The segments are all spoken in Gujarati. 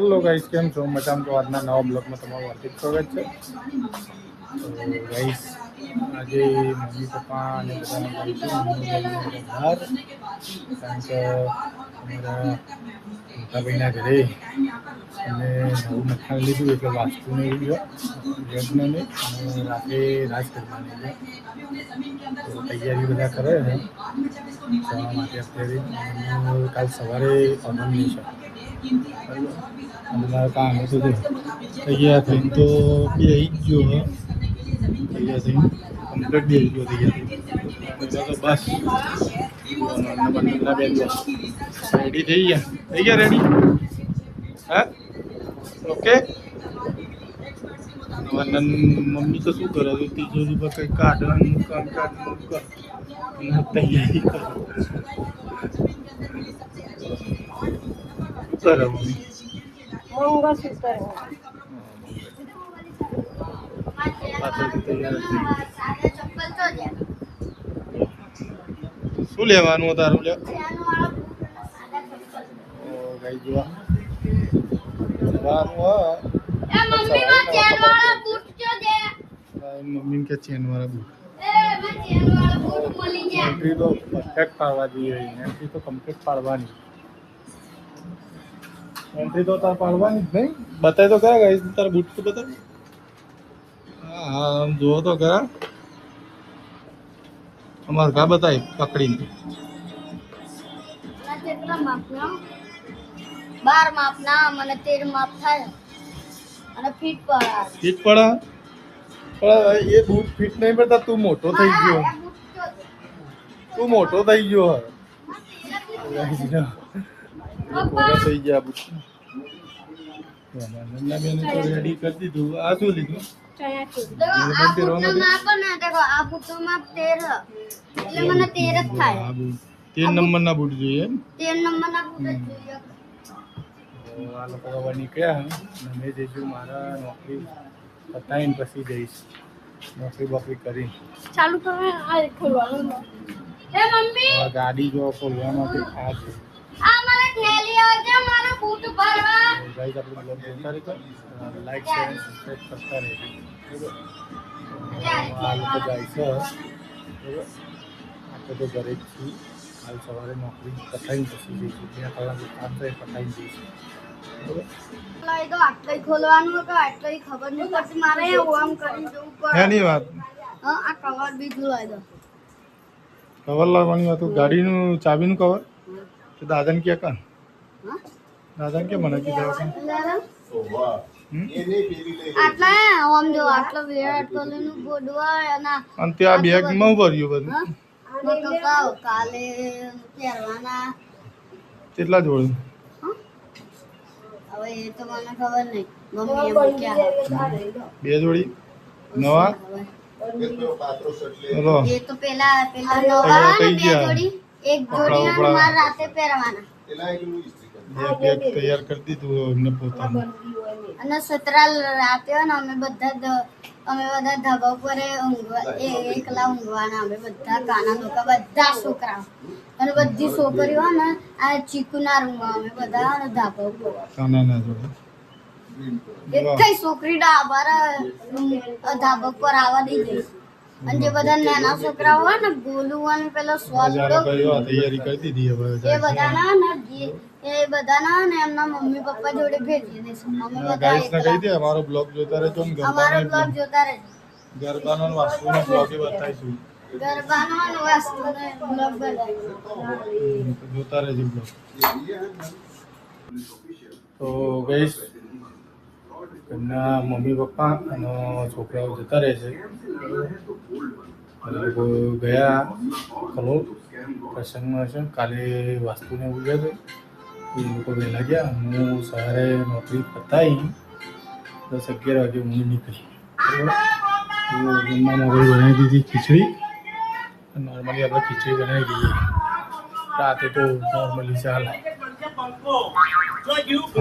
હેલો ગાઈસ, કેમ છો? મજામાં? તો આજના નવા બ્લોગમાં તમારું હાર્દિક સ્વાગત છે. તો ગાઈસ, આજે મમ્મી પપ્પા અને બધાને જઈશું બહાર, કારણ કે અમારા મોટાભાઈના ઘરે અને નવું મકાન લીધું એટલે વાસ્તુને એવું છે યજ્ઞને, અને રાતે રાજ કરવાની છે. તો તૈયારી બધા કરે છે જવા માટે. અત્યારે કાલ સવારે પવનની છે. અમારા કામ હતું તૈયાર થઈને તો બે ગયો હ તૈયાર થઈને કમ્પ્લીટ બે ગયો તૈયાર તો બસ બેન રેડી થઈ ગયા રેડી. હા, ઓકે. મમ્મી તો શું કરે છે? તિજોરી પર કંઈક કાઢવાનું કામકાજ તૈયારી કરો. શું કરે મમ્મી? શું લેવાનું તારું? લે મમ્મી કે ચેન વાળા બૂટ એન્ટ્રી તો પરફેક્ટ પાડવા જોઈએ. એન્ટ્રી તો કમ્પ્લીટ પાડવાની. એન્ટ્રી તો તાર પાડવાની જ નહીં. બતાય તો ખરા ગાઈસ, તારા બૂટ તો બતાવ. હા, જુઓ તો ખરા. અમારે ઘા બતાય પકડીને. 12 માપના મને 13 માપ થાય અને ફીટ પડા. ફીટ પડા? પણ એ બૂટ ફીટ નહીં પડતા. તું મોટો થઈ ગયો. તું મોટો થઈ ગયો. થઈ ગયા બૂટ. બેને તો રેડી કરી દીધું. આ શું લીધું? આ બૂટોમાં 13 એટલે મને 13 જ થાય. 13 નંબરના બૂટ જોઈએ એમ? 13 નંબરના બૂટ જ જોઈએ. આ લોકો હવે નીકળ્યા. મેં જઈશું મારા નોકરી પતાવીને પછી જઈશ. નોકરી બોકરી કરી ચાલુ કરે. આ ખોલવાનું. એ મમ્મી, ગાડી જો ખોલવા માટે આ છે. આ મને થેલી આવજે મારા બૂટ ભરવા. ગાઈસ, આપણે બ્લોગ જોતા રહેજો. લાઈક શેર અને સબસ્ક્રાઇબ કરતા રહેજો. આ લોકો જાય છે. આપણે તો ઘરે જ છીએ. કાલ સવારે નોકરી પતાવીને પછી જઈશું. 2 કલાક કામ તો એ પતાવીને જઈશું. લઈ દો. આટલે ખોલવાનું કે આટલે ખબર નહીં પડતી. મારે આમ કરીને જવું પડે. એની વાત. હા, આ કવર બીજું લઈ દો. કવર લાવવાનું હતું? ગાડીનું ચાબીનું કવર? તો દાદાને ક્યાં કાન? દાદાને કે મને કીધું આટલા આમ જો આટલો વિરાટ કોહલીનું ગોડવા અને ત્યાં બેગમાં ભર્યું બધું. કાલે પહેરવાના કેટલા જોડે? હવે એ તો મને ખબર નહીં. મમ્મી મૂક્યા 2 જોડી નવા. ચલો, એ તો પેલા નવા ને 2 જોડી. 1 જોડી અને મારે રાતે પહેરવાના. બેગ તૈયાર કરી દીધું એમને પોતાનું. અને સતરાલ રાતે ને અમે બધા ધાબા ઉપર એકલા ઊંઘવાના. અમે બધા કાના લોકો, બધા છોકરાઓ અને બધી છોકરીઓ ને આ ચીકુ ના રૂમમાં અમે બધા ધાબા ઉપર. કાના ના જોડે એક છોકરી ધાબા ઉપર આવવા દઈ દઈ. અને જે બધા નાના છોકરાઓ હોય ને ગોલું અને પેલો તૈયારી કરી દીધી. હવે એ બધાના ને એમના મમ્મી પપ્પા જોડે ભેજી દઈશું. અમે ગાઈસ ને કહી બધા દે અમારો બ્લોગ જોતા રહેજો ને અમારો બ્લોગ જોતા રહેજો. ગરબાનો ને વાસ્તુનો બ્લોગ એ બતાવીશું. ગરબાનો અને વાસ્તુનો બ્લોગ બનાવીશું. જોતા રહેજો બ્લોગ. તો ગાઈસ, એમના મમ્મી પપ્પા અને છોકરાઓ જતા રહે છે. એ લોકો ગયા ખલો પ્રસંગમાં છે. કાલે વાસ્તુને એવું ગયા. એ લોકો વહેલા ગયા. હું સવારે નોકરી પતાવી 10-11 વાગે હું નીકળી. જમવામાં આપણે બનાવી દીધી ખીચડી. નોર્મલી આપણે ખીચડી બનાવી દઈએ. રાતે તો નોર્મલી ચાલે.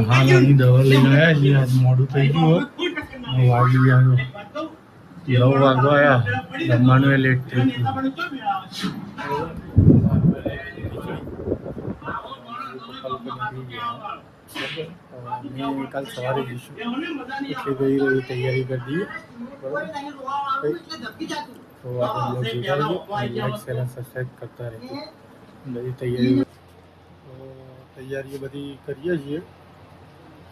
હા, નાની દવા લઈને આવ્યા છીએ. આજ મોડું થઈ ગયું. વાગી ગયા 9 વાગવા આવ્યા. જમવાનું એ લેટ થઈ ગયું. અમે કાલ સવારે જઈશું એટલે ગઈ રહી તૈયારી કરી દઈએ બરાબર તો આપણે બ્લોગ જોતા રહેજો લાઈક શેર અને સબસ્ક્રાઈબ કરતા રહેજો બધી તૈયારીઓ બધી કરીએ છીએ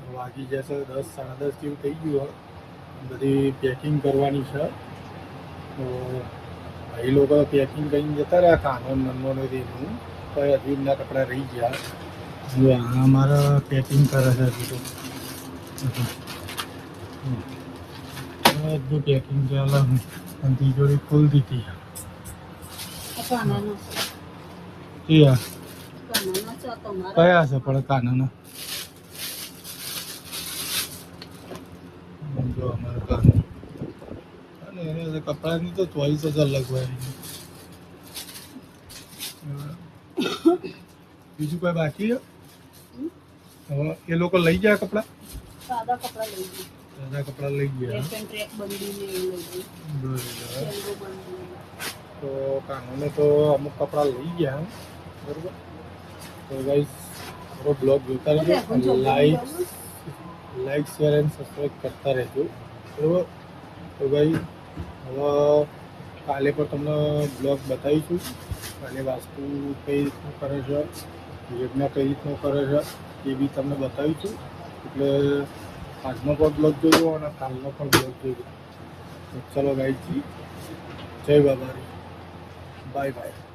વાગી જશે 10 સાડા 10 જેવું થઈ ગયું હોય બધી પેકિંગ કરવાની છે તો ભાઈ લોકો પેકિંગ કરીને જતા રહ્યા કાનો નન્નો ને તેનું પણ હજુ એમના કપડાં રહી ગયા જો આ અમારા પેકિંગ કરે છે હજુ તો બધું પેકિંગ ચાલે અને તિજોરી ખોલતી હતી કયા છે પણ કાનાના જો અમારા કાનો અને એને કપડાની તો ચોઈસ જ અલગ હોય બીજું કોઈ બાકી છે હવે એ લોકો લઈ ગયા કપડાં સાદા કપડા લઈ ગયા ટ્રેક બંધીને એવું લઈ બરાબર તો કાનોને તો અમુક કપડાં લઈ ગયા બરાબર તો ગાઈસ મારો બ્લોગ જોતા રહેજો લાઈક શેર એન્ડ સબસ્ક્રાઈબ કરતા રહેજો બરાબર તો ગાઈસ હવે કાલે પણ તમને બ્લોગ બતાવીશું કાલે વાસ્તુ કઈ રીતનું કરે છે યજ્ઞ કઈ રીતનું કરે છે એ બી તમને બતાવીશું એટલે આજનો પણ બ્લોગ જોજો અને કાલનો પણ બ્લોગ જોજો તો ચલો ગાઈસજી જય બાબારી બાય બાય